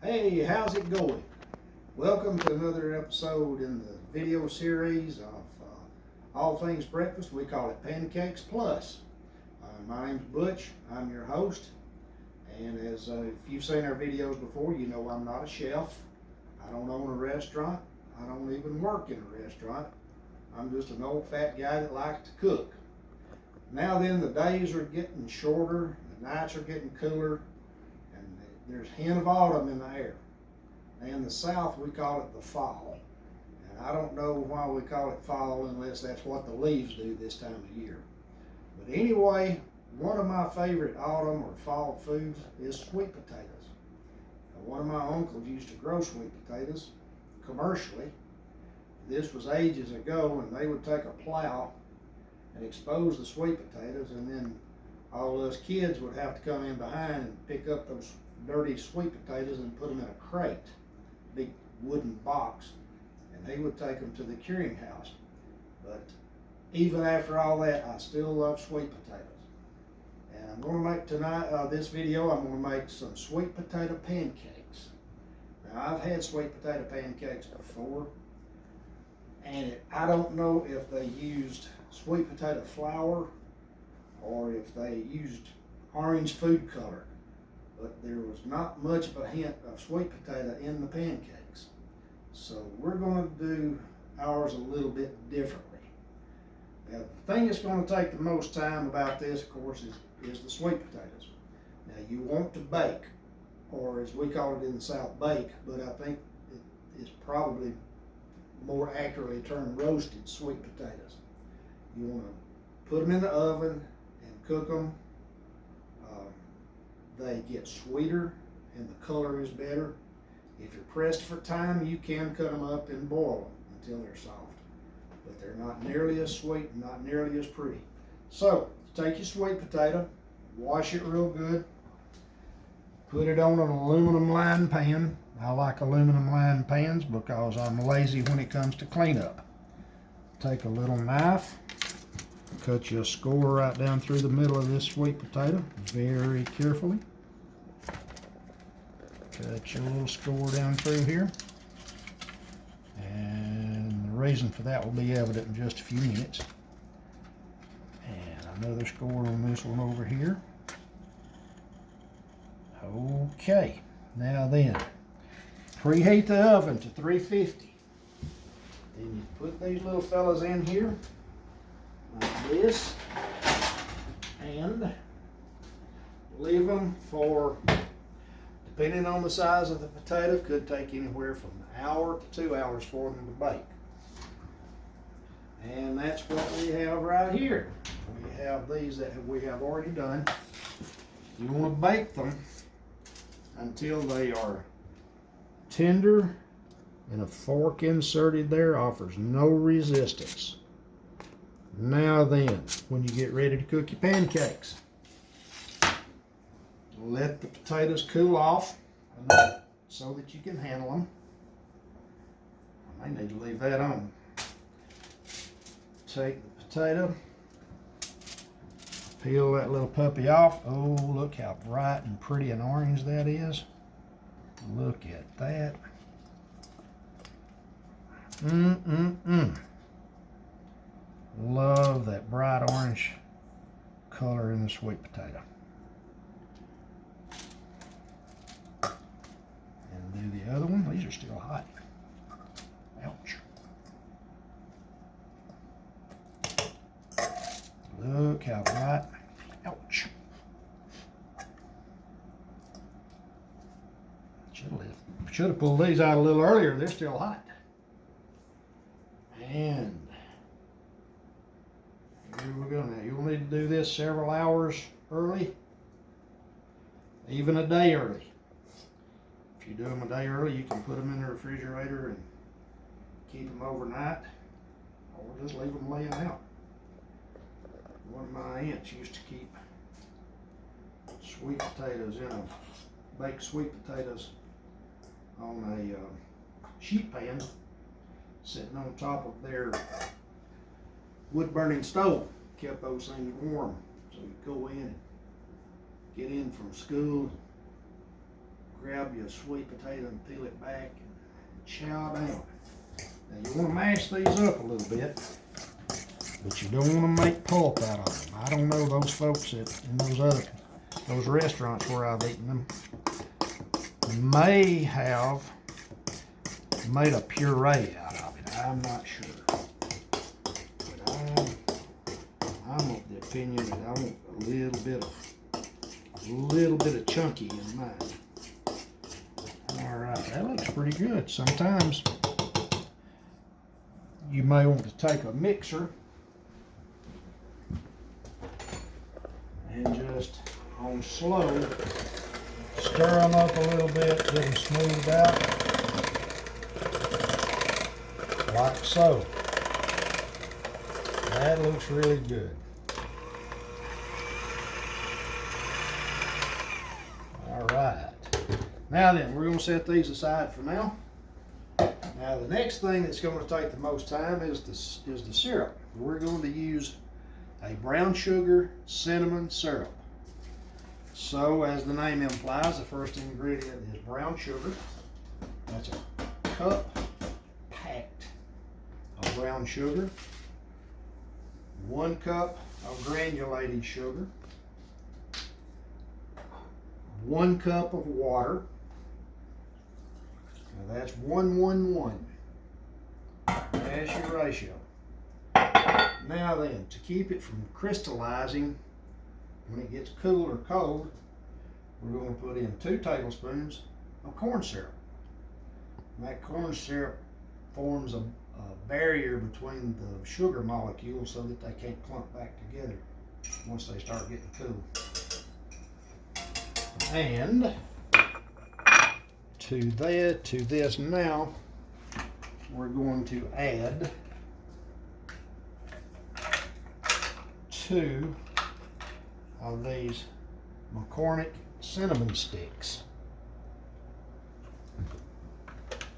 Hey, how's it going? Welcome to another episode in the video series of all things breakfast. We call it Pancakes Plus. My name's Butch. I'm your host. And as if you've seen our videos before, you know I'm not a chef. I don't own a restaurant. I don't even work in a restaurant. I'm just an old fat guy that likes to cook. Now then, the days are getting shorter, the nights are getting cooler, and there's a hint of autumn in the air. In the South, we call it the fall. And I don't know why we call it fall unless that's what the leaves do this time of year. But anyway, one of my favorite autumn or fall foods is sweet potatoes. One of my uncles used to grow sweet potatoes commercially. This was ages ago, and they would take a plow and expose the sweet potatoes, and then all us kids would have to come in behind and pick up those dirty sweet potatoes and put them in a crate, big wooden box, and he would take them to the curing house. But even after all that, I still love sweet potatoes. And I'm going to make tonight, this video, I'm going to make some sweet potato pancakes. Now, I've had sweet potato pancakes before, and I don't know if they used sweet potato flour or if they used orange food color, but there was not much of a hint of sweet potato in the pancakes. So we're going to do ours a little bit differently. Now, the thing that's going to take the most time about this, of course, is the sweet potatoes. Now, you want to bake, or as we call it in the South, bake, but I think it's probably more accurately termed roasted sweet potatoes. You want to put them in the oven and cook them. They get sweeter and the color is better. If you're pressed for time, you can cut them up and boil them until they're soft. But they're not nearly as sweet and not nearly as pretty. So, take your sweet potato, wash it real good, put it on an aluminum lined pan. I like aluminum lined pans because I'm lazy when it comes to cleanup. Take a little knife, cut you a score right down through the middle of this sweet potato, very carefully. Cut your little score down through here. And the reason for that will be evident in just a few minutes. And another score on this one over here. Okay, now then, preheat the oven to 350. Then you put these little fellas in here, like this, and leave them for, depending on the size of the potato, could take anywhere from an hour to 2 hours for them to bake. And that's what we have right here. We have these that we have already done. You want to bake them until they are tender, and a fork inserted there offers no resistance. Now then, when you get ready to cook your pancakes, let the potatoes cool off enough so that you can handle them. I may need to leave that on. Take the potato, peel that little puppy off. Oh, look how bright and pretty and orange that is. Look at that. Love that bright orange color in the sweet potato. And do the other one. These are still hot. Ouch. Look how bright. Ouch. Should have pulled these out a little earlier. They're still hot. And here we go now. You'll need to do this several hours early, even a day early. If you do them a day early, you can put them in the refrigerator and keep them overnight, or just leave them laying out. One of my aunts used to keep sweet potatoes baked sweet potatoes on a sheet pan sitting on top of their wood burning stove. Kept those things warm, so you go in and get in from school, grab your sweet potato and peel it back and chow down. Now you want to mash these up a little bit, but you don't want to make pulp out of them. I don't know those folks in those restaurants where I've eaten them may have made a puree out of it. I'm not sure. But I'm of the opinion that I want a little bit of chunky in mine. Alright, that looks pretty good. Sometimes you may want to take a mixer and just on slow stir them up a little bit, get them smoothed out, like so. That looks really good. All right. Now then, we're going to set these aside for now. Now the next thing that's going to take the most time is the syrup. We're going to use a brown sugar cinnamon syrup. So, as the name implies, the first ingredient is brown sugar. That's a cup packed of brown sugar. 1 cup of granulated sugar. 1 cup of water. Now that's 1-1-1. That's your ratio. Now then, to keep it from crystallizing when it gets cool or cold, we're going to put in 2 tablespoons of corn syrup. And that corn syrup forms a barrier between the sugar molecules so that they can't clump back together once they start getting cool. And to this now, we're going to add 2 of these McCormick cinnamon sticks.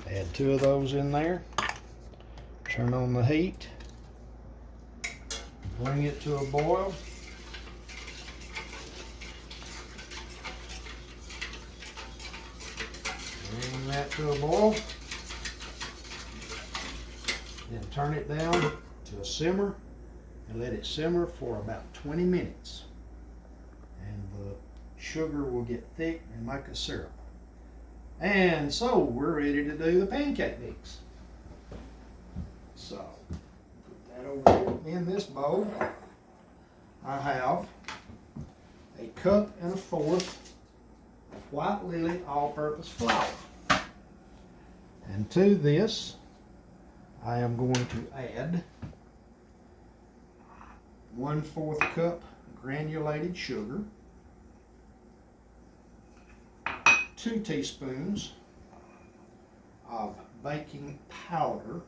Add 2 of those in there. Turn on the heat. Bring it to a boil. Bring that to a boil. Then turn it down to a simmer and let it simmer for about 20 minutes. And the sugar will get thick and make a syrup. And so we're ready to do the pancake mix. So put that over here in this bowl. I have a 1 1/4 cup of White Lily all-purpose flour. And to this, I am going to add 1/4 cup granulated sugar, 2 teaspoons of baking powder,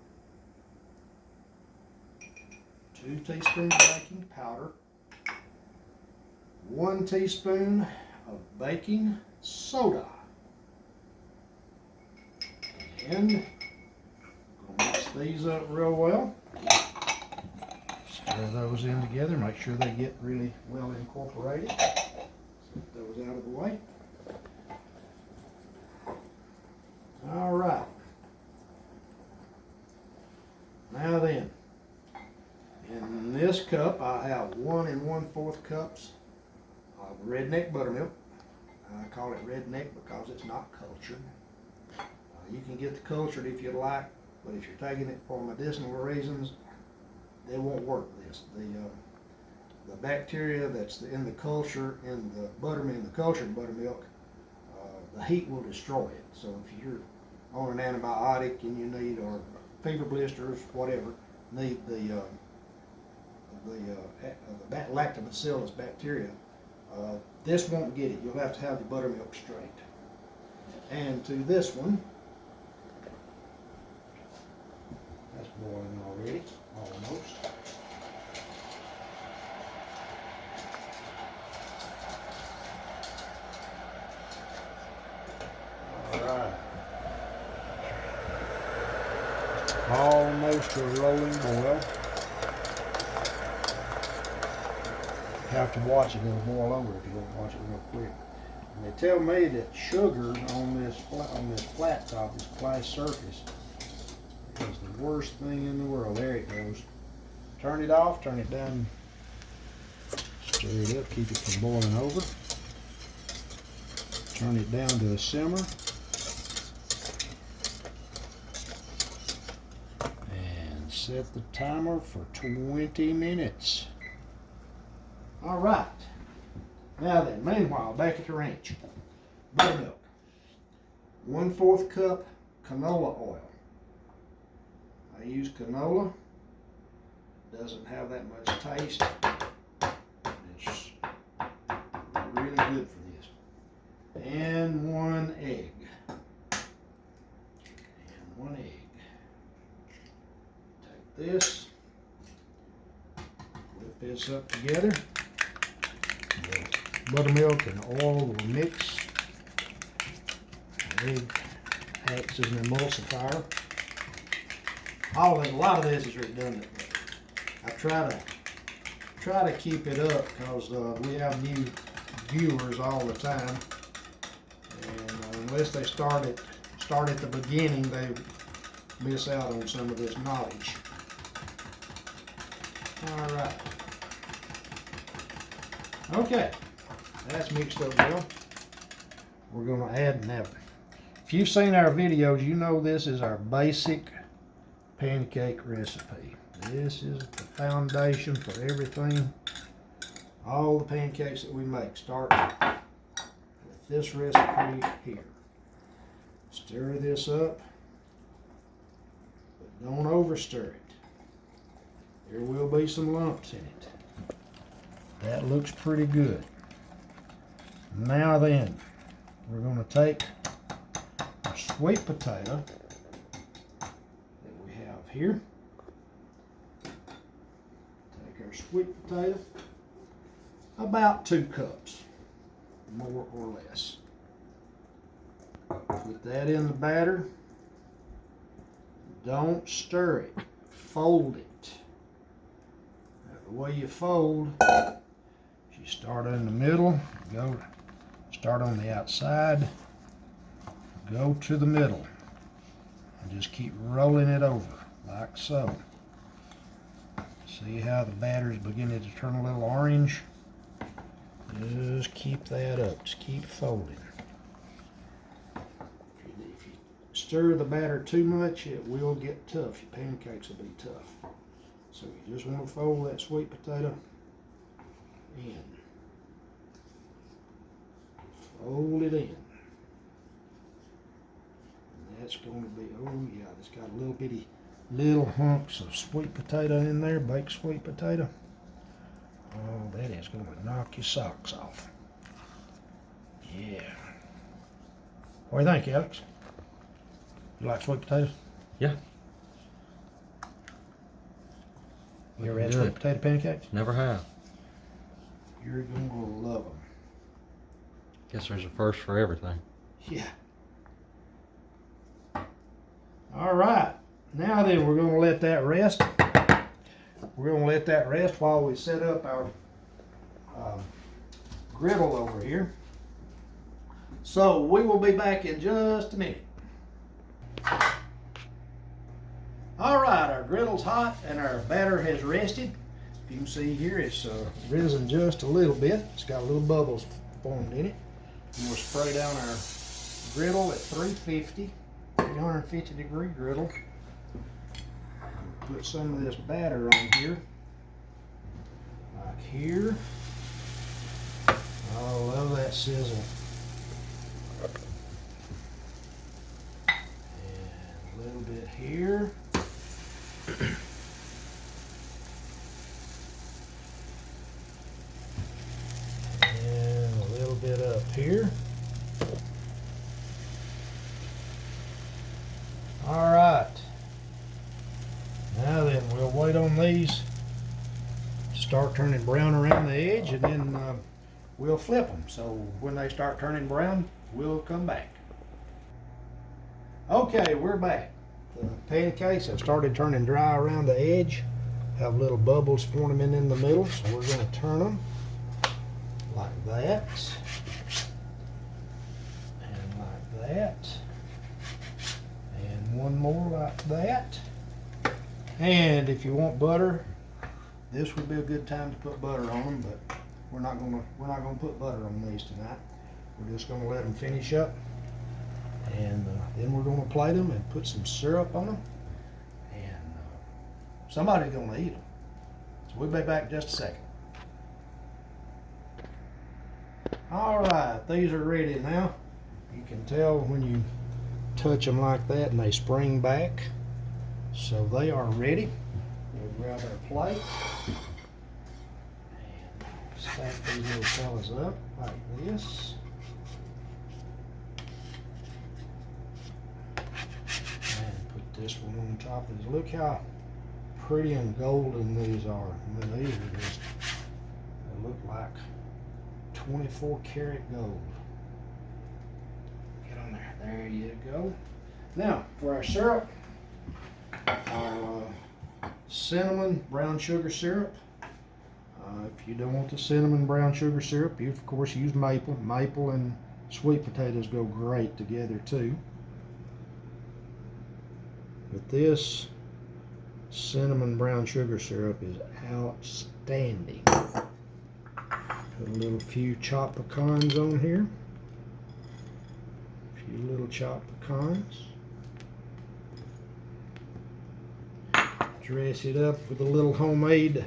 2 teaspoons baking powder, 1 teaspoon of baking soda, and we'll mix these up real well. Stir those in together, make sure they get really well incorporated. Set those out of the way. All right. Now then, in this cup I have 1 1/4 cups of redneck buttermilk. I call it redneck because it's not cultured. You can get the cultured if you like, but if you're taking it for medicinal reasons, they won't work this. The bacteria that's in the culture, in the buttermilk, in the cultured buttermilk, the heat will destroy it. So if you're on an antibiotic and you need, or fever blisters, whatever, need the lactobacillus bacteria, this won't get it. You'll have to have the buttermilk straight. And to this one, that's boiling already, almost. Alright. Almost a rolling boil. You have to watch it, it'll boil over if you don't watch it real quick. And they tell me that sugar on this flat top, this clay surface, is the worst thing in the world. There it goes. Turn it off, turn it down, stir it up, keep it from boiling over. Turn it down to a simmer. And set the timer for 20 minutes. All right. Now then, meanwhile, back at the ranch. Buttermilk. 1/4 cup canola oil. I use canola. Doesn't have that much taste. It's really good for this. And 1 egg. And 1 egg. Take this. Whip this up together. The buttermilk and oil will mix. The egg acts as an emulsifier. A lot of this is redundant. I try to keep it up because we have new viewers all the time, and unless they start at the beginning, they miss out on some of this knowledge. All right. Okay, that's mixed up well. We're going to add now. If you've seen our videos, you know this is our basic pancake recipe. This is the foundation for everything. All the pancakes that we make start with this recipe here. Stir this up, but don't over stir it. There will be some lumps in it. That looks pretty good. Now then, we're going to take our sweet potato that we have here. Take our sweet potato, about 2 cups, more or less. Put that in the batter. Don't stir it, fold it. Now, the way you fold, you start in the middle, start on the outside, go to the middle, and just keep rolling it over, like so. See how the batter is beginning to turn a little orange? Just keep that up, just keep folding. If you stir the batter too much, it will get tough. Your pancakes will be tough. So you just want to fold that sweet potato in. Fold it in. And that's going to be, oh yeah, it's got a little bitty, little hunks of sweet potato in there, baked sweet potato. Oh, that is going to knock your socks off. Yeah. What do you think, Alex? You like sweet potatoes? Yeah. You ever had sweet potato pancakes? Never have. You're going to love them. Guess there's a first for everything. Yeah. All right. Now then, we're going to let that rest. We're going to let that rest while we set up our griddle over here. So we will be back in just a minute. All right, our griddle's hot and our batter has rested. If you can see here, it's risen just a little bit. It's got little bubbles formed in it. And we'll spray down our griddle at 350 degree griddle. Put some of this batter on here, like here. I love that sizzle. And a little bit here. And a little bit up here. All right. Now then, we'll wait on these to start turning brown around the edge, and then we'll flip them. So when they start turning brown, we'll come back. Okay, we're back. The pancakes have started turning dry around the edge, have little bubbles forming in the middle, so we're going to turn them like that. that. And one more like that. And if you want butter, this would be a good time to put butter on them, but we're not gonna put butter on these tonight. We're just gonna let them finish up, and then we're gonna plate them and put some syrup on them, and somebody's gonna eat them. So we'll be back in just a second. All right, these are ready now. You can tell when you touch them like that and they spring back. So they are ready. We'll grab our plate and stack these little fellas up like this. And put this one on top of this. Look how pretty and golden these are. I mean, these are just, they look like 24 karat gold. Get on there. There you go. Now, for our syrup, our cinnamon brown sugar syrup. If you don't want the cinnamon brown sugar syrup, you of course use maple. Maple and sweet potatoes go great together too. But this cinnamon brown sugar syrup is outstanding. Put a few chopped pecans on here. A few little chopped pecans. Dress it up with a little homemade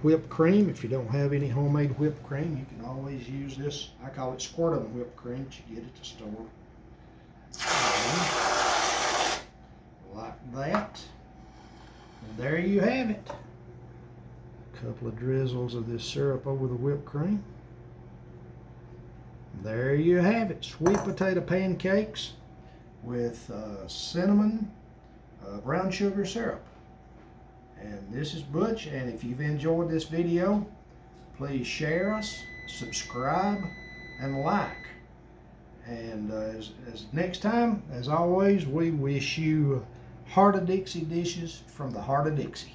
whipped cream. If you don't have any homemade whipped cream, you can always use this. I call it squirtum whipped cream that you get at the store. Like that. And there you have it. A couple of drizzles of this syrup over the whipped cream. There you have it. Sweet potato pancakes with cinnamon brown sugar syrup. And this is Butch, and if you've enjoyed this video, please share us, subscribe, and like. And as next time, as always, we wish you Heart of Dixie dishes from the Heart of Dixie.